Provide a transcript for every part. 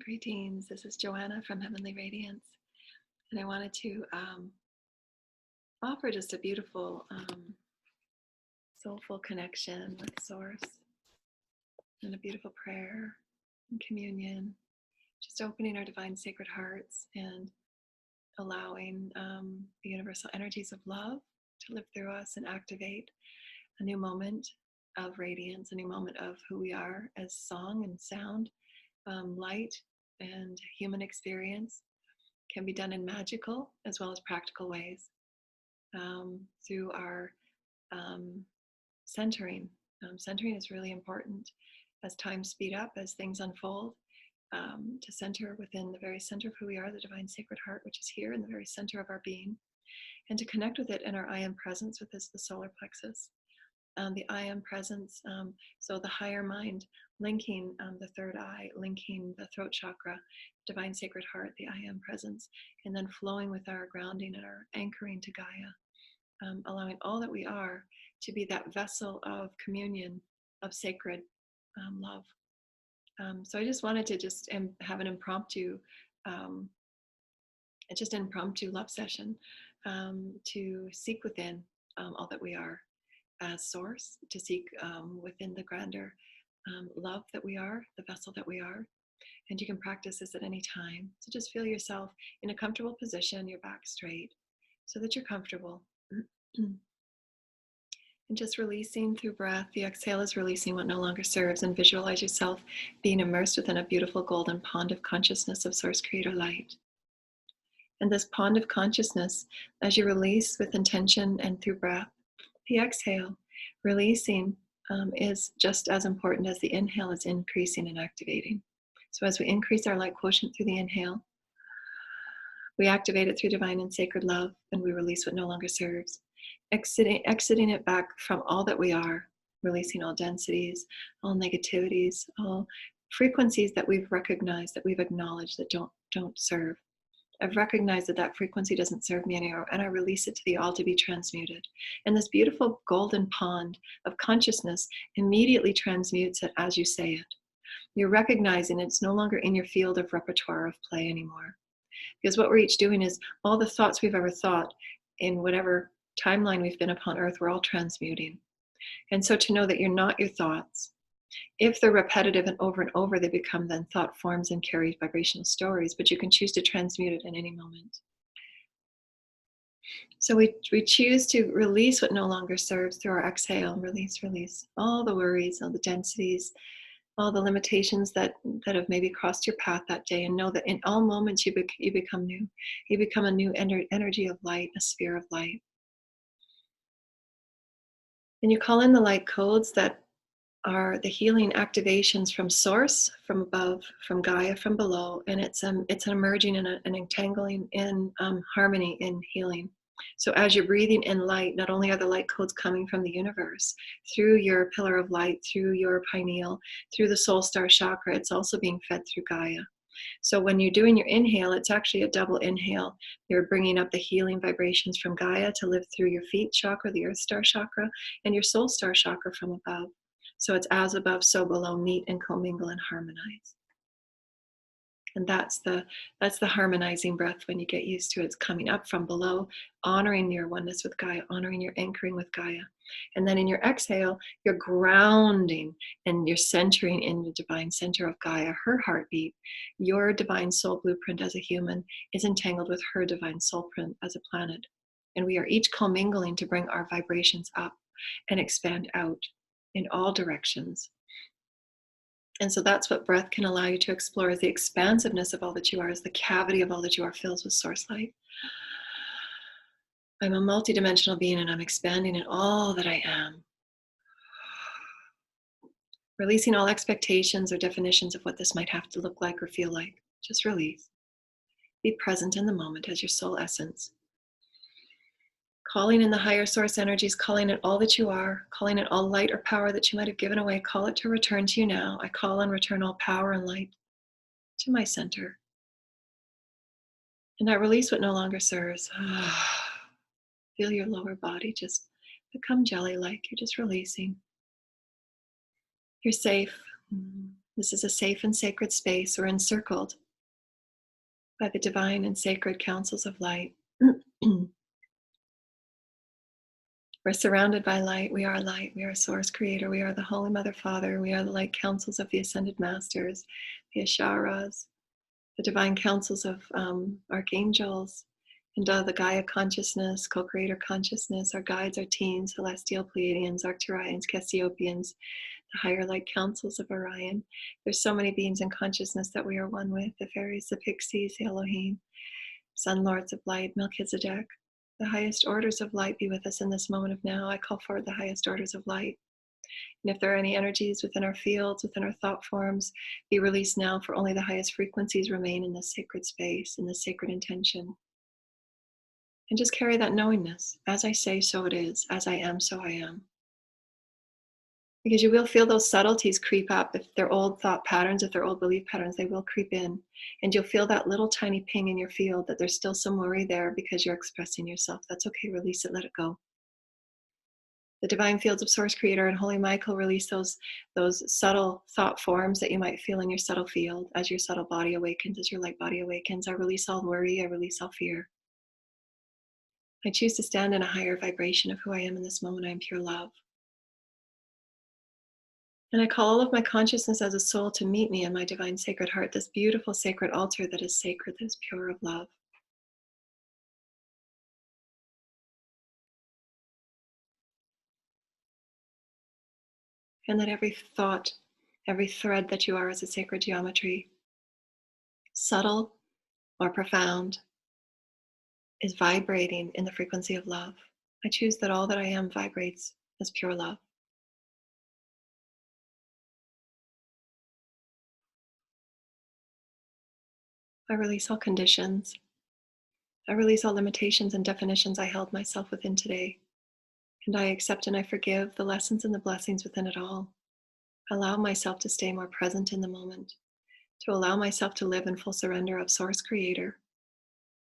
Greetings, this is Joanna from Heavenly Radiance, and I wanted to offer just a beautiful, soulful connection with Source and a beautiful prayer and communion, just opening our divine sacred hearts and allowing the universal energies of love to live through us and activate a new moment of radiance, a new moment of who we are as song and sound, light and human experience. Can be done in magical as well as practical ways through our centering. Centering is really important as times speed up, as things unfold, to center within the very center of who we are, the divine sacred heart, which is here in the very center of our being, and to connect with it in our I am presence, with this, the solar plexus. The I am presence, so the higher mind linking the third eye, linking the throat chakra, divine sacred heart, the I am presence, and then flowing with our grounding and our anchoring to Gaia, allowing all that we are to be that vessel of communion, of sacred love. So I just wanted to just have an impromptu love session to seek within all that we are as Source, to seek within the grander love that we are, the vessel that we are. And you can practice this at any time. So just feel yourself in a comfortable position, your back straight, so that you're comfortable. And just releasing through breath. The exhale is releasing what no longer serves, and visualize yourself being immersed within a beautiful golden pond of consciousness of Source Creator Light. And this pond of consciousness, as you release with intention and through breath, the exhale, releasing, is just as important as the inhale is increasing and activating. So as we increase our light quotient through the inhale, we activate it through divine and sacred love, and we release what no longer serves. Exiting it back from all that we are, releasing all densities, all negativities, all frequencies that we've recognized, that we've acknowledged that don't serve. I've recognized that that frequency doesn't serve me anymore, and I release it to the all to be transmuted. And this beautiful golden pond of consciousness immediately transmutes it as you say it. You're recognizing it's no longer in your field of repertoire of play anymore. Because what we're each doing is all the thoughts we've ever thought in whatever timeline we've been upon earth, we're all transmuting. And so to know that you're not your thoughts, if they're repetitive and over, they become then thought forms and carry vibrational stories, but you can choose to transmute it in any moment. So we choose to release what no longer serves through our exhale. Release all the worries, all the densities, all the limitations that have maybe crossed your path that day, and know that in all moments you become new. You become a new energy of light, a sphere of light. And you call in the light codes that are the healing activations from Source, from above, from Gaia, from below, and it's an emerging and an entangling in harmony, in healing. So as you're breathing in light, not only are the light codes coming from the universe, through your pillar of light, through your pineal, through the soul star chakra, it's also being fed through Gaia. So when you're doing your inhale, it's actually a double inhale. You're bringing up the healing vibrations from Gaia to live through your feet chakra, the earth star chakra, and your soul star chakra from above. So it's as above, so below, meet and commingle and harmonize. And that's the harmonizing breath when you get used to it. It's coming up from below, honoring your oneness with Gaia, honoring your anchoring with Gaia. And then in your exhale, you're grounding and you're centering in the divine center of Gaia, her heartbeat. Your divine soul blueprint as a human is entangled with her divine soul print as a planet. And we are each commingling to bring our vibrations up and expand out in all directions. And so that's what breath can allow you to explore, is the expansiveness of all that you are, is the cavity of all that you are filled with source light. I'm a multidimensional being and I'm expanding in all that I am. Releasing all expectations or definitions of what this might have to look like or feel like. Just release. Be present in the moment as your soul essence. Calling in the higher source energies, calling it all that you are, calling it all light or power that you might have given away. Call it to return to you now. I call and return all power and light to my center. And I release what no longer serves. Feel your lower body just become jelly-like. You're just releasing. You're safe. This is a safe and sacred space. We're encircled by the divine and sacred councils of light. We're surrounded by light. We are light. We are Source Creator. We are the Holy Mother Father. We are the light councils of the Ascended Masters, the Asharas, the divine councils of archangels, and the Gaia Consciousness, Co-Creator Consciousness, our guides, our teams, Celestial Pleiadians, Arcturians, Cassiopeians, the higher light councils of Orion. There's so many beings in consciousness that we are one with, the fairies, the pixies, the Elohim, Sun Lords of Light, Melchizedek. The highest orders of light be with us in this moment of now. I call forward the highest orders of light. And if there are any energies within our fields, within our thought forms, be released now, for only the highest frequencies remain in this sacred space, in this sacred intention. And just carry that knowingness. As I say, so it is. As I am, so I am. Because you will feel those subtleties creep up. If they're old thought patterns, if they're old belief patterns, they will creep in. And you'll feel that little tiny ping in your field that there's still some worry there because you're expressing yourself. That's okay. Release it. Let it go. The divine fields of Source Creator and Holy Michael release those subtle thought forms that you might feel in your subtle field as your subtle body awakens, as your light body awakens. I release all worry. I release all fear. I choose to stand in a higher vibration of who I am in this moment. I am pure love. And I call all of my consciousness as a soul to meet me in my divine sacred heart, this beautiful sacred altar that is sacred, that is pure of love. And that every thought, every thread that you are as a sacred geometry, subtle or profound, is vibrating in the frequency of love. I choose that all that I am vibrates as pure love. I release all conditions. I release all limitations and definitions I held myself within today. And I accept and I forgive the lessons and the blessings within it all. Allow myself to stay more present in the moment, to allow myself to live in full surrender of Source Creator,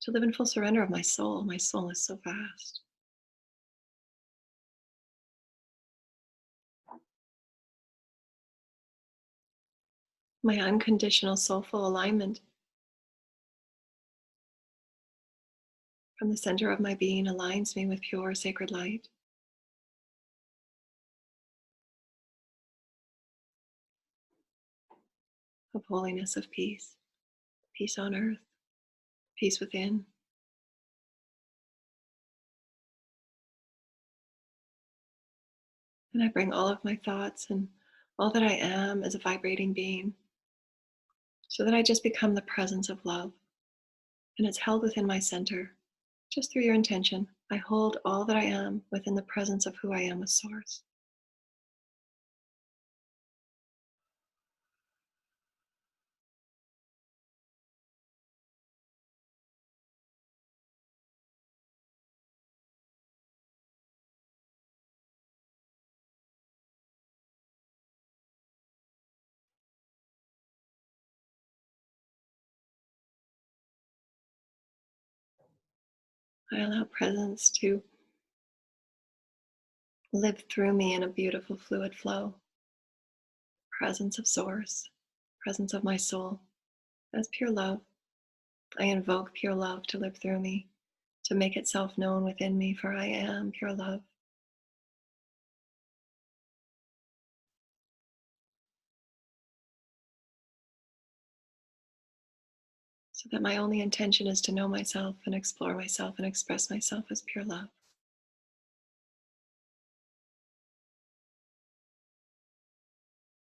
to live in full surrender of my soul. My soul is so vast. My unconditional soulful alignment from the center of my being aligns me with pure sacred light. Of holiness, of peace, peace on earth, peace within. And I bring all of my thoughts and all that I am as a vibrating being, so that I just become the presence of love. And it's held within my center, just through your intention. I hold all that I am within the presence of who I am with Source. I allow presence to live through me in a beautiful fluid flow. Presence of Source, presence of my soul as pure love. I invoke pure love to live through me, to make itself known within me, for I am pure love. So that my only intention is to know myself and explore myself and express myself as pure love.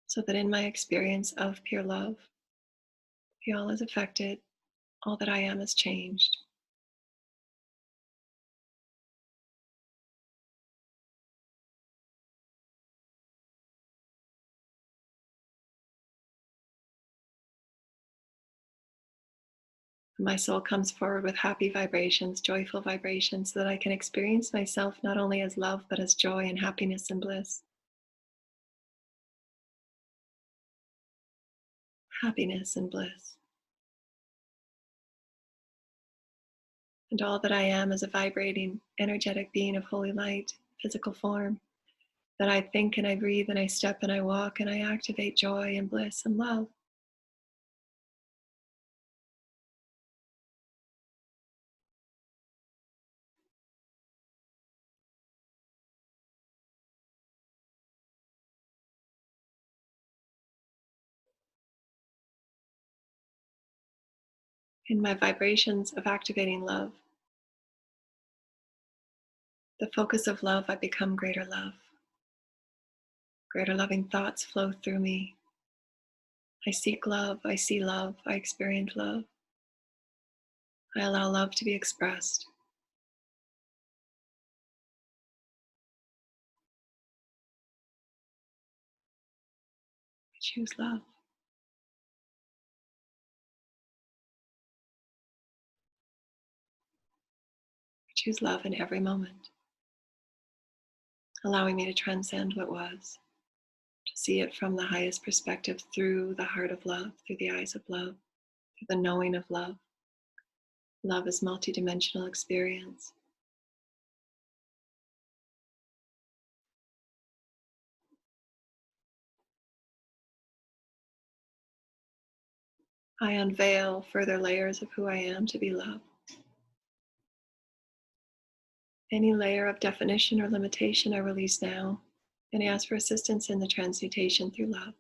So that in my experience of pure love, the all is affected, all that I am is changed. My soul comes forward with happy vibrations, joyful vibrations, so that I can experience myself not only as love, but as joy and happiness and bliss. Happiness and bliss. And all that I am is a vibrating, energetic being of holy light, physical form, that I think and I breathe and I step and I walk and I activate joy and bliss and love. In my vibrations of activating love, the focus of love, I become greater love. Greater loving thoughts flow through me. I seek love, I see love, I experience love. I allow love to be expressed. I choose love. I choose love in every moment, allowing me to transcend what was, to see it from the highest perspective through the heart of love, through the eyes of love, through the knowing of love. Love is multidimensional experience. I unveil further layers of who I am to be love. Any layer of definition or limitation I release now, and I ask for assistance in the transmutation through love.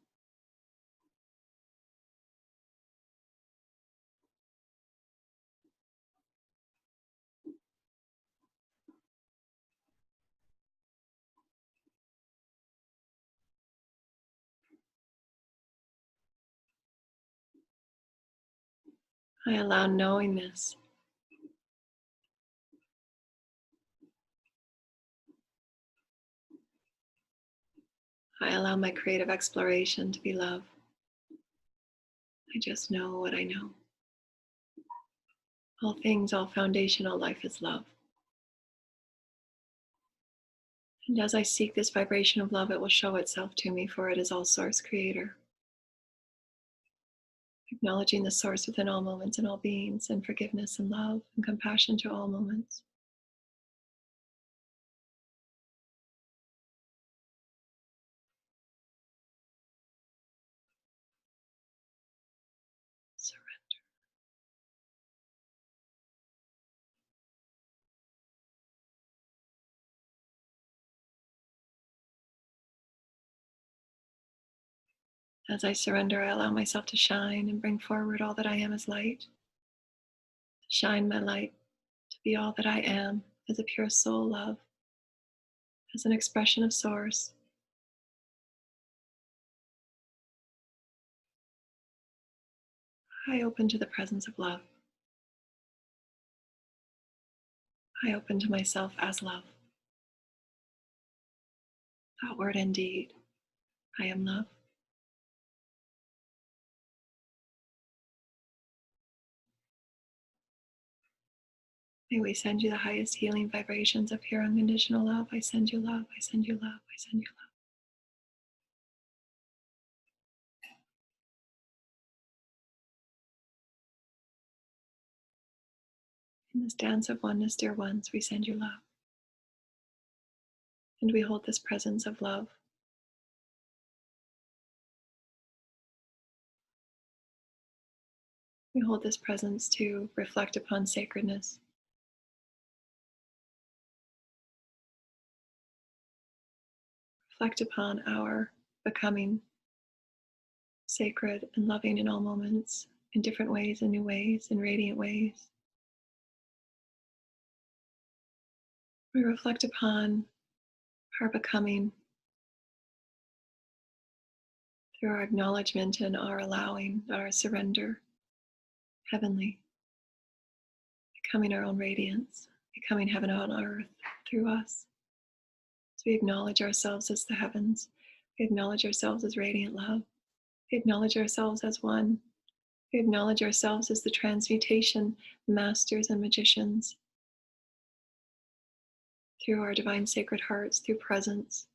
I allow knowingness. I allow my creative exploration to be love. I just know what I know. All things, all foundational life is love. And as I seek this vibration of love, it will show itself to me, for it is all source creator. Acknowledging the source within all moments and all beings, and forgiveness and love and compassion to all moments. Surrender. As I surrender, I allow myself to shine and bring forward all that I am as light. To shine my light, to be all that I am as a pure soul love, as an expression of source. I open to the presence of love. I open to myself as love. Thought, word, and deed. I am love. May we send you the highest healing vibrations of pure unconditional love. I send you love. I send you love. I send you love. In this dance of oneness, dear ones, we send you love. And we hold this presence of love. We hold this presence to reflect upon sacredness. Reflect upon our becoming sacred and loving in all moments, in different ways, in new ways, in radiant ways. We reflect upon our becoming through our acknowledgement and our allowing, our surrender, heavenly, becoming our own radiance, becoming heaven on earth through us. So we acknowledge ourselves as the heavens. We acknowledge ourselves as radiant love. We acknowledge ourselves as one. We acknowledge ourselves as the transmutation masters and magicians through our divine sacred hearts, through presence.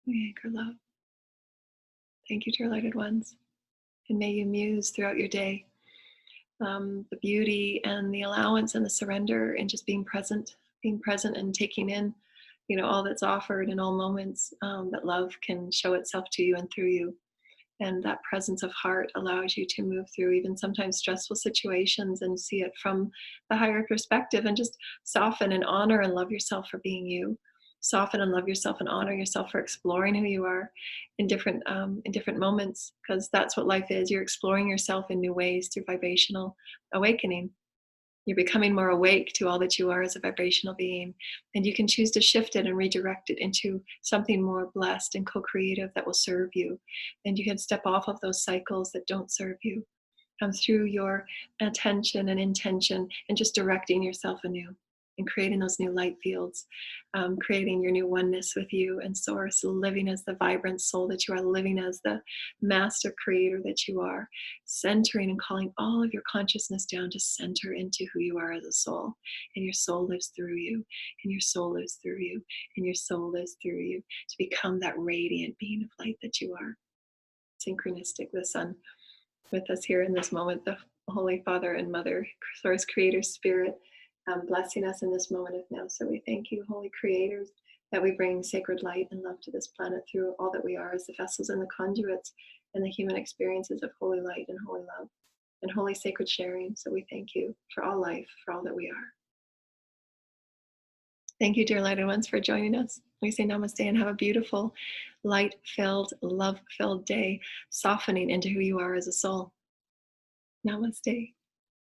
We anchor love. Thank you, dear lighted ones. And may you muse throughout your day the beauty and the allowance and the surrender and just being present and taking in, all that's offered in all moments, that love can show itself to you and through you. And that presence of heart allows you to move through even sometimes stressful situations and see it from the higher perspective and just soften and honor and love yourself for being you. Soften and love yourself and honor yourself for exploring who you are in different moments, because that's what life is. You're exploring yourself in new ways through vibrational awakening. You're becoming more awake to all that you are as a vibrational being. And you can choose to shift it and redirect it into something more blessed and co-creative that will serve you. And you can step off of those cycles that don't serve you, through your attention and intention and just directing yourself anew and creating those new light fields, creating your new oneness with you and source, living as the vibrant soul that you are, living as the master creator that you are, centering and calling all of your consciousness down to center into who you are as a soul. And your soul lives through you, and your soul lives through you, and your soul lives through you to become that radiant being of light that you are. Synchronistic, the sun with us here in this moment, the Holy Father and Mother, Source, Creator, Spirit, blessing us in this moment of now. So we thank you, Holy Creators, that we bring sacred light and love to this planet through all that we are as the vessels and the conduits and the human experiences of holy light and holy love and holy sacred sharing. So we thank you for all life, for all that we are. Thank you, dear lighted ones, for joining us. We say namaste and have a beautiful, light-filled, love-filled day, softening into who you are as a soul. Namaste.